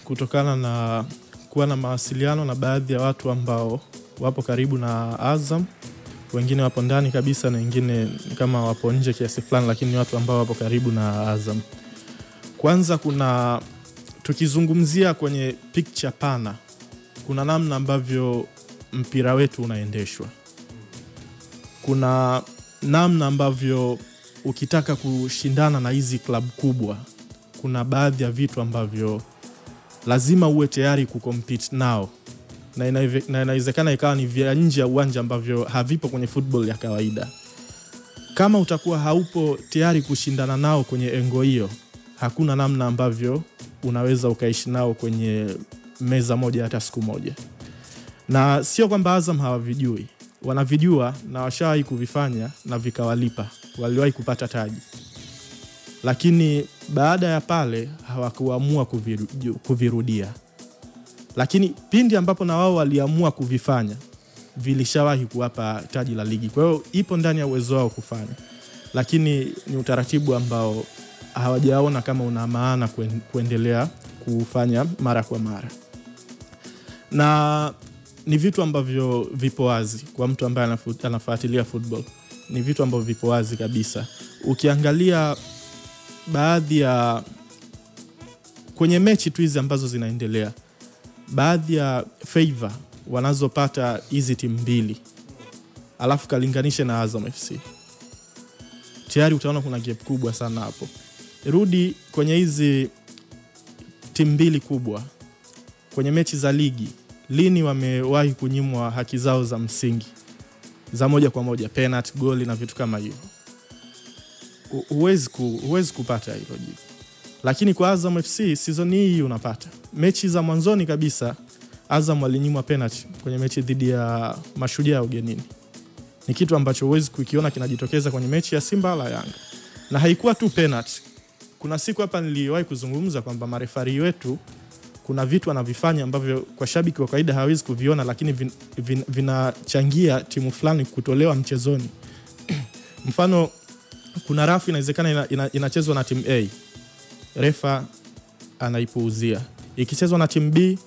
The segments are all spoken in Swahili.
kutokana na kuwa na mawasiliano na baadhi ya watu ambao wapo karibu na Azam. Wengine wapo ndani kabisa na wengine kama wapo nje kiasi fulani, lakini watu ambao wapo karibu na Azam. Kwanza tukizungumzia kwenye picture pana, kuna namna ambavyo mpira wetu unaendeshwa. Kuna namna ambavyo ukitaka kushindana na hizi club kubwa, kuna baadhi ya vitu ambavyo lazima uwe tayari kucompete nao. Na inawezekana ikawa ni vya nje ya uwanja ambavyo havipo kwenye football ya kawaida. Kama utakuwa haupo tayari kushindana nao kwenye engo hiyo, hakuna namna ambavyo unaweza ukaishi nao kwenye meza moja hata siku moja. Na sio kwamba Azam hawavijui, wanavijua na washawahi kuvifanya na vikawalipa, waliwahi kupata taji. Lakini baada ya pale hawakuamua kuvirudia. Lakini pindi ambapo na wao waliamua kuvifanya, vilishawahi kuwapa taji la ligi. Kwa hiyo ipo ndani ya uwezo wao kufanya. Lakini ni utaratibu ambao hawajaona kama una maana kuendelea kufanya mara kwa mara. Na ni vitu ambavyo vipo wazi kwa mtu ambaye anafuatilia football. Ni vitu ambavyo vipo wazi kabisa. Ukiangalia baadhi ya kwenye mechi tu hizi ambazo zinaendelea, baadhi ya favor wanazopata hizi timu mbili, alafu kalinganishe na Azam FC, tayari utaona kuna gap kubwa sana hapo. Rudi kwenye hizi timu mbili kubwa kwenye mechi za ligi, lini wamewahi kunyimwa haki zao za msingi za moja kwa moja, penalty, goli na vitu kama hivyo? Huwezi kupata hilo jibu. Lakini kwa Azam FC season hii unapata. Mechi za mwanzoni kabisa Azam walinyimwa penalty kwenye mechi dhidi ya Mashujaa ugenini. Ni kitu ambacho huwezi kukiona kinajitokeza kwenye mechi ya Simba wala Yanga. Na haikuwa tu penalty. Kuna siku hapa niliwahi kuzungumza kwamba marefari wetu kuna vitu wanavifanya ambavyo kwa shabiki wa kawaida hawezi kuviona, lakini vinachangia timu fulani kutolewa mchezoni. Mfano, kuna rafu inawezekana inachezwa na timu A, refa anaipuuzia. Ikichezwa na timu B,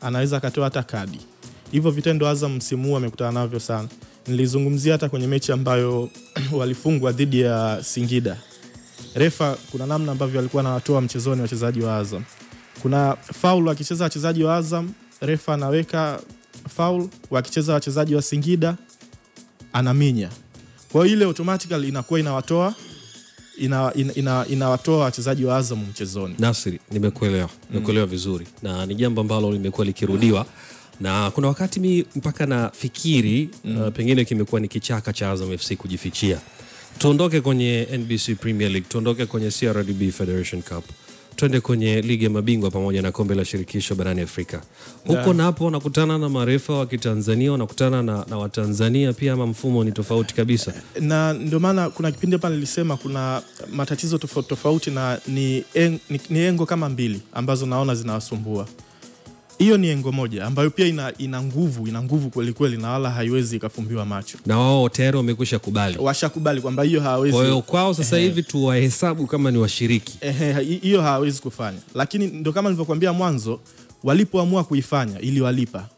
anaweza akatoa hata kadi. Hivyo vitendo Azam msimu huu amekutana navyo sana. Nilizungumzia hata kwenye mechi ambayo walifungwa dhidi ya Singida. Refa kuna namna ambavyo alikuwa anawatoa mchezoni wachezaji wa Azam. Kuna foul wakicheza wachezaji wa Azam, refa anaweka foul, wakicheza wachezaji wa Singida anaminya. Kwa hiyo ile automatically inakuwa inawatoa wachezaji wa Azam mchezoni. Nasiri, nimekuelewa vizuri, na ni jambo ambalo limekuwa likirudiwa, na kuna wakati mimi mpaka nafikiri pengine kimekuwa ni kichaka cha Azam FC kujifichia. Tuondoke kwenye NBC Premier League, tuondoke kwenye CRDB Federation Cup, twende kwenye ligi ya mabingwa pamoja na kombe la shirikisho barani Afrika. Huko na hapo nakutana na marefa wa Kitanzania, nakutana na Watanzania pia, ama mfumo ni tofauti kabisa. Na ndio maana kuna kipindi hapa nilisema kuna matatizo tofauti na ni engo kama mbili ambazo naona zinawasumbua. Hiyo ni engo moja ambayo pia ina nguvu kweli kweli, na wala haiwezi ikafumbiwa macho. Na wao tayari wamekwisha kubali. Washakubali kwamba hiyo hawezi. Kwa hiyo kwao sasa hivi tuwahesabu kama ni washiriki. Hiyo hawezi kufanya. Lakini ndio kama nilivyokuambia mwanzo, walipoamua kuifanya ili walipa.